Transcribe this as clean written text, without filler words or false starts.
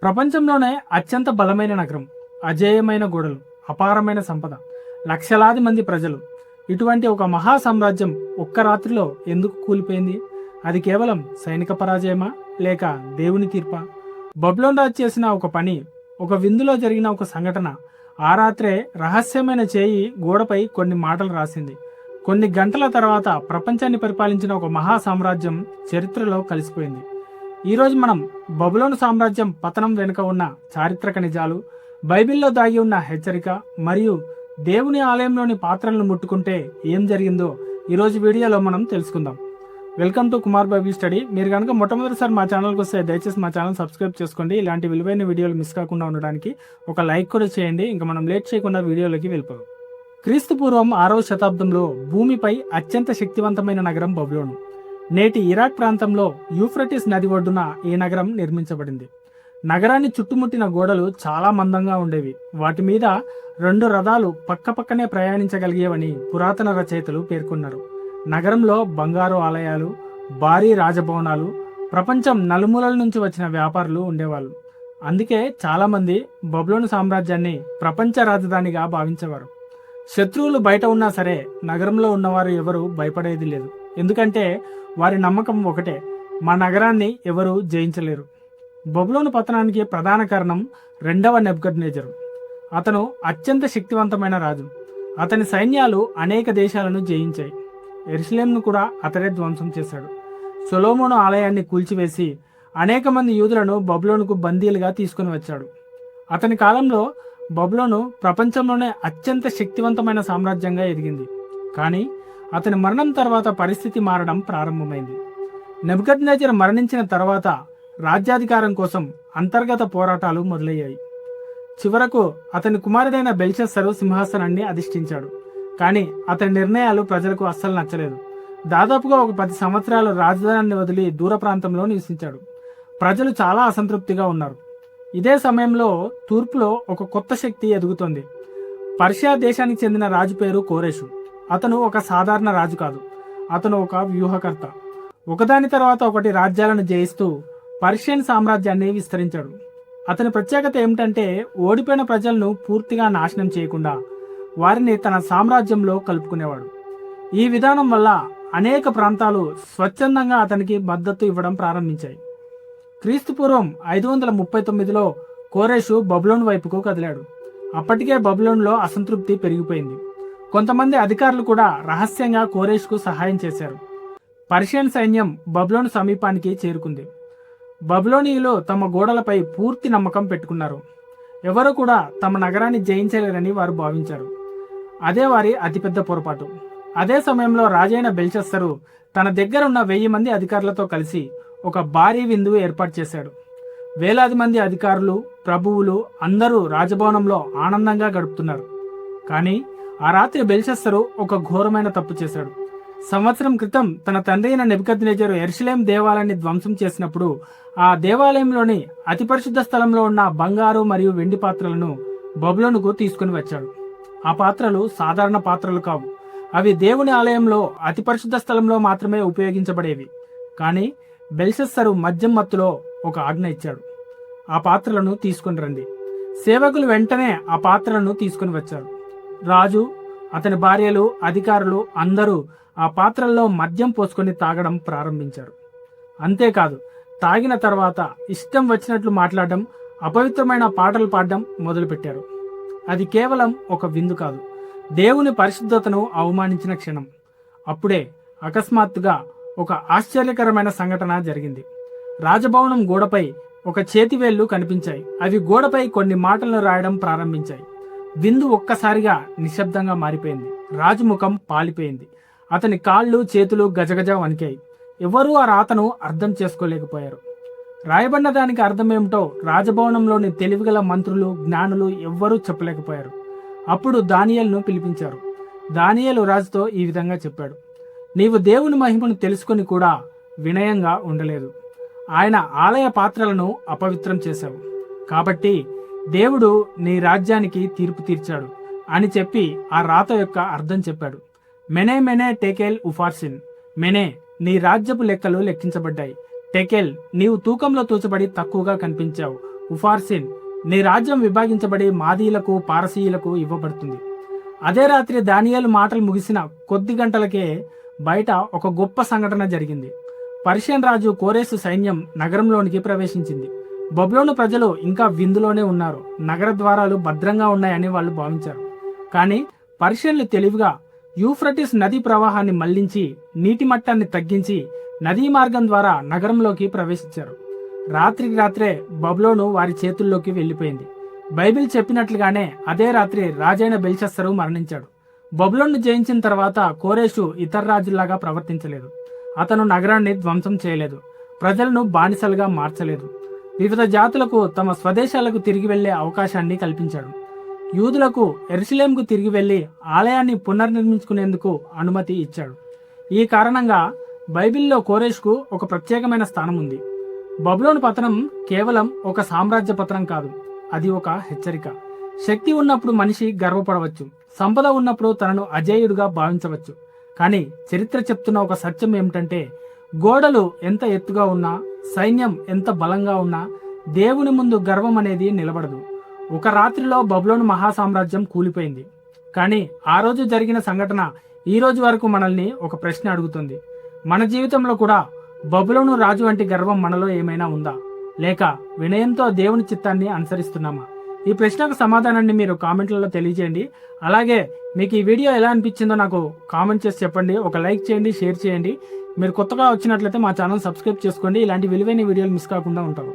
ప్రపంచంలోనే అత్యంత బలమైన నగరం, అజేయమైన గోడలు, అపారమైన సంపద, లక్షలాది మంది ప్రజలు. ఇటువంటి ఒక మహా సామ్రాజ్యం ఒక్క రాత్రిలో ఎందుకు కూలిపోయింది? అది కేవలం సైనిక పరాజయమా, లేక దేవుని తీర్పా? బబులోన్ రాజు చేసిన ఒక పని, ఒక విందులో జరిగిన ఒక సంఘటన, ఆ రాత్రే రహస్యమైన చేయి గోడపై కొన్ని మాటలు రాసింది. కొన్ని గంటల తర్వాత ప్రపంచాన్ని పరిపాలించిన ఒక మహా సామ్రాజ్యం చరిత్రలో కలిసిపోయింది. ఈరోజు మనం బబులోను సామ్రాజ్యం పతనం వెనుక ఉన్న చారిత్రక నిజాలు, బైబిల్లో దాగి ఉన్న హెచ్చరిక మరియు దేవుని ఆలయంలోని పాత్రలను ముట్టుకుంటే ఏం జరిగిందో ఈరోజు వీడియోలో మనం తెలుసుకుందాం. Welcome to Kumar Bible study. మీరు కనుక మొట్టమొదటిసారి మా ఛానల్కి వస్తే దయచేసి మా ఛానల్ సబ్స్క్రైబ్ చేసుకోండి. ఇలాంటి విలువైన వీడియోలు మిస్ కాకుండా ఉండడానికి ఒక లైక్ కూడా చేయండి. ఇంకా మనం లేట్ చేయకుండా వీడియోలోకి వెళ్ళిపోదాం. క్రీస్తు పూర్వం 6వ శతాబ్దంలో భూమిపై అత్యంత శక్తివంతమైన నగరం బబులోను. నేటి ఇరాక్ ప్రాంతంలో యూఫ్రటిస్ నది ఒడ్డున ఈ నగరం నిర్మించబడింది. నగరాన్ని చుట్టుముట్టిన గోడలు చాలా మందంగా ఉండేవి. వాటి మీద 2 రథాలు పక్కపక్కనే ప్రయాణించగలిగేవని పురాతన రచయితలు పేర్కొన్నారు. నగరంలో బంగారు ఆలయాలు, భారీ రాజభవనాలు, ప్రపంచం నలుమూలల నుంచి వచ్చిన వ్యాపారులు ఉండేవాళ్ళు. అందుకే చాలామంది బబులోను సామ్రాజ్యాన్ని ప్రపంచ రాజధానిగా భావించేవారు. శత్రువులు బయట ఉన్నా సరే నగరంలో ఉన్నవారు ఎవరు భయపడేది లేదు. ఎందుకంటే వారి నమ్మకం ఒకటే, మా నగరాన్ని ఎవరు జయించలేరు. బబులోను పతనానికి ప్రధాన కారణం 2వ నెబుకద్నెజరు. అతను అత్యంత శక్తివంతమైన రాజు. అతని సైన్యాలు అనేక దేశాలను జయించాయి. యెరూషలేంను కూడా అతడే ధ్వంసం చేశాడు. సొలొమోను ఆలయాన్ని కూల్చివేసి అనేక మంది యూదులను బబులోనుకు బందీలుగా తీసుకుని వచ్చాడు. అతని కాలంలో బబులోను ప్రపంచంలోనే అత్యంత శక్తివంతమైన సామ్రాజ్యంగా ఎదిగింది. కానీ అతని మరణం తర్వాత పరిస్థితి మారడం ప్రారంభమైంది. నెబుకద్నెజర్ మరణించిన తర్వాత రాజ్యాధికారం కోసం అంతర్గత పోరాటాలు మొదలయ్యాయి. చివరకు అతని కుమారుడైన బెల్షస్సరు సింహాసనాన్ని అధిష్ఠించాడు. కానీ అతని నిర్ణయాలు ప్రజలకు అస్సలు నచ్చలేదు. దాదాపుగా ఒక 10 సంవత్సరాలు రాజధానిని వదిలి దూర ప్రాంతంలో నివసించాడు. ప్రజలు చాలా అసంతృప్తిగా ఉన్నారు. ఇదే సమయంలో తూర్పులో ఒక కొత్త శక్తి ఎదుగుతోంది. పర్షియా దేశానికి చెందిన రాజు పేరు కోరెషు. అతను ఒక సాధారణ రాజు కాదు, అతను ఒక వ్యూహకర్త. ఒకదాని తర్వాత ఒకటి రాజ్యాలను జయిస్తూ పర్షియన్ సామ్రాజ్యాన్ని విస్తరించాడు. అతని ప్రత్యేకత ఏమిటంటే ఓడిపోయిన ప్రజలను పూర్తిగా నాశనం చేయకుండా వారిని తన సామ్రాజ్యంలో కలుపుకునేవాడు. ఈ విధానం వల్ల అనేక ప్రాంతాలు స్వచ్ఛందంగా అతనికి మద్దతు ఇవ్వడం ప్రారంభించాయి. క్రీస్తుపూర్వం 539లో కోరెషు బబులోను వైపుకు కదిలాడు. అప్పటికే బబులోనులో అసంతృప్తి పెరిగిపోయింది. కొంతమంది అధికారులు కూడా రహస్యంగా కోరెషుకు సహాయం చేశారు. పర్షియన్ సైన్యం బబులోను సమీపానికి చేరుకుంది. బబులోనీయులు తమ గోడలపై పూర్తి నమ్మకం పెట్టుకున్నారు. ఎవరు కూడా తమ నగరాన్ని జయించలేరని వారు భావించారు. అదే వారి అతిపెద్ద పొరపాటు. అదే సమయంలో రాజైన బెల్షస్సరు తన దగ్గర ఉన్న 1000 మంది అధికారులతో కలిసి ఒక భారీ విందు ఏర్పాటు చేశాడు. వేలాది మంది అధికారులు, ప్రభువులు అందరూ రాజభవనంలో ఆనందంగా గడుపుతున్నారు. కానీ ఆ రాత్రి బెల్షస్సరు ఒక ఘోరమైన తప్పు చేశాడు. సంవత్సరం క్రితం తన తండ్రి అయిన నెబుకద్నెజరు యెరూషలేం దేవాలయాన్ని ధ్వంసం చేసినప్పుడు ఆ దేవాలయంలోని అతి పరిశుద్ధ స్థలంలో ఉన్న బంగారు మరియు వెండి పాత్రలను బబులోనుకు తీసుకుని వచ్చాడు. ఆ పాత్రలు సాధారణ పాత్రలు కావు. అవి దేవుని ఆలయంలో అతి పరిశుద్ధ స్థలంలో మాత్రమే ఉపయోగించబడేవి. కానీ బెల్షస్సరు మద్యం మత్తులో ఒక ఆజ్ఞ ఇచ్చాడు, ఆ పాత్రలను తీసుకుని రండి. సేవకులు వెంటనే ఆ పాత్రలను తీసుకుని వచ్చారు. రాజు, అతని భార్యలు, అధికారులు అందరూ ఆ పాత్రల్లో మద్యం పోసుకొని తాగడం ప్రారంభించారు. అంతేకాదు, తాగిన తర్వాత ఇష్టం వచ్చినట్లు మాట్లాడడం, అపవిత్రమైన పాటలు పాడడం మొదలుపెట్టారు. అది కేవలం ఒక విందు కాదు, దేవుని పరిశుద్ధతను అవమానించిన క్షణం. అప్పుడే అకస్మాత్తుగా ఒక ఆశ్చర్యకరమైన సంఘటన జరిగింది. రాజభవనం గోడపై ఒక చేతివేళ్లు కనిపించాయి. అవి గోడపై కొన్ని మాటలను రాయడం ప్రారంభించాయి. విందు ఒక్కసారిగా నిశ్శబ్దంగా మారిపోయింది. రాజు ముఖం పాలిపోయింది. అతని కాళ్ళు, చేతులు గజగజ వణికాయి. ఎవరూ ఆ రాతను అర్థం చేసుకోలేకపోయారు. రాయబడిన దానికి అర్థమేమిటో రాజభవనంలోని తెలివిగల మంత్రులు, జ్ఞానులు ఎవ్వరూ చెప్పలేకపోయారు. అప్పుడు దానియేలును పిలిపించారు. దానియేలు రాజుతో ఈ విధంగా చెప్పాడు, నీవు దేవుని మహిమను తెలుసుకొని కూడా వినయంగా ఉండలేదు. ఆయన ఆలయ పాత్రలను అపవిత్రం చేశావు. కాబట్టి దేవుడు నీ రాజ్యానికి తీర్పు తీర్చాడు అని చెప్పి ఆ రాత యొక్క అర్థం చెప్పాడు. మెనే మెనే టెకెల్ ఉఫార్సిన్. మెనే, నీ రాజ్యపు లెక్కలు లెక్కించబడ్డాయి. టెకెల్, నీవు తూకంలో తూచబడి తక్కువగా కనిపించావు. ఉఫార్సిన్, నీ రాజ్యం విభాగించబడి మాదీయులకు పారసీయులకు ఇవ్వబడుతుంది. అదే రాత్రి దానియేలు మాటలు ముగిసిన కొద్ది గంటలకే బయట ఒక గొప్ప సంఘటన జరిగింది. పర్షియన్ రాజు కోరేసు సైన్యం నగరంలోనికి ప్రవేశించింది. బబులోను ప్రజలు ఇంకా విందులోనే ఉన్నారు. నగర ద్వారాలు భద్రంగా ఉన్నాయని వాళ్ళు భావించారు. కానీ పర్షియన్లు తెలివిగా యూఫ్రటిస్ నదీ ప్రవాహాన్ని మళ్లించి నీటి మట్టాన్ని తగ్గించి నదీ మార్గం ద్వారా నగరంలోకి ప్రవేశించారు. రాత్రికి రాత్రే బబులోను వారి చేతుల్లోకి వెళ్లిపోయింది. బైబిల్ చెప్పినట్లుగానే అదే రాత్రి రాజైన బెల్షస్సరు మరణించాడు. బబులోను జయించిన తర్వాత కోరేషు ఇతర రాజుల్లాగా ప్రవర్తించలేదు. అతను నగరాన్ని ధ్వంసం చేయలేదు, ప్రజలను బానిసలుగా మార్చలేదు. వివిధ జాతులకు తమ స్వదేశాలకు తిరిగి వెళ్లే అవకాశాన్ని కల్పించాడు. యూదులకు యెరూషలేముకు తిరిగి వెళ్లి ఆలయాన్ని పునర్నిర్మించుకునేందుకు అనుమతి ఇచ్చాడు. ఈ కారణంగా బైబిల్లో కోరేష్కు ఒక ప్రత్యేకమైన స్థానం ఉంది. బబులోను పతనం కేవలం ఒక సామ్రాజ్య పతనం కాదు, అది ఒక హెచ్చరిక. శక్తి ఉన్నప్పుడు మనిషి గర్వపడవచ్చు, సంపద ఉన్నప్పుడు తనను అజేయుడుగా భావించవచ్చు. కానీ చరిత్ర చెప్తున్న ఒక సత్యం ఏమిటంటే, గోడలు ఎంత ఎత్తుగా ఉన్నా, సైన్యం ఎంత బలంగా ఉన్నా, దేవుని ముందు గర్వం అనేది నిలబడదు. ఒక రాత్రిలో బబులోను మహాసామ్రాజ్యం కూలిపోయింది. కానీ ఆ రోజు జరిగిన సంఘటన ఈ రోజు వరకు మనల్ని ఒక ప్రశ్న అడుగుతుంది. మన జీవితంలో కూడా బబులోను రాజు వంటి గర్వం మనలో ఏమైనా ఉందా? లేక వినయంతో దేవుని చిత్తాన్ని అనుసరిస్తున్నామా? ఈ ప్రశ్నకు సమాధానాన్ని మీరు కామెంట్లలో తెలియజేయండి. అలాగే మీకు ఈ వీడియో ఎలా అనిపించిందో నాకు కామెంట్ చేసి చెప్పండి. ఒక లైక్ చేయండి, షేర్ చేయండి. మీరు కొత్తగా వచ్చినట్లయితే మా ఛానల్ సబ్స్క్రైబ్ చేసుకోండి. ఇలాంటి విలువైన వీడియోలు మిస్ కాకుండా ఉంటారు.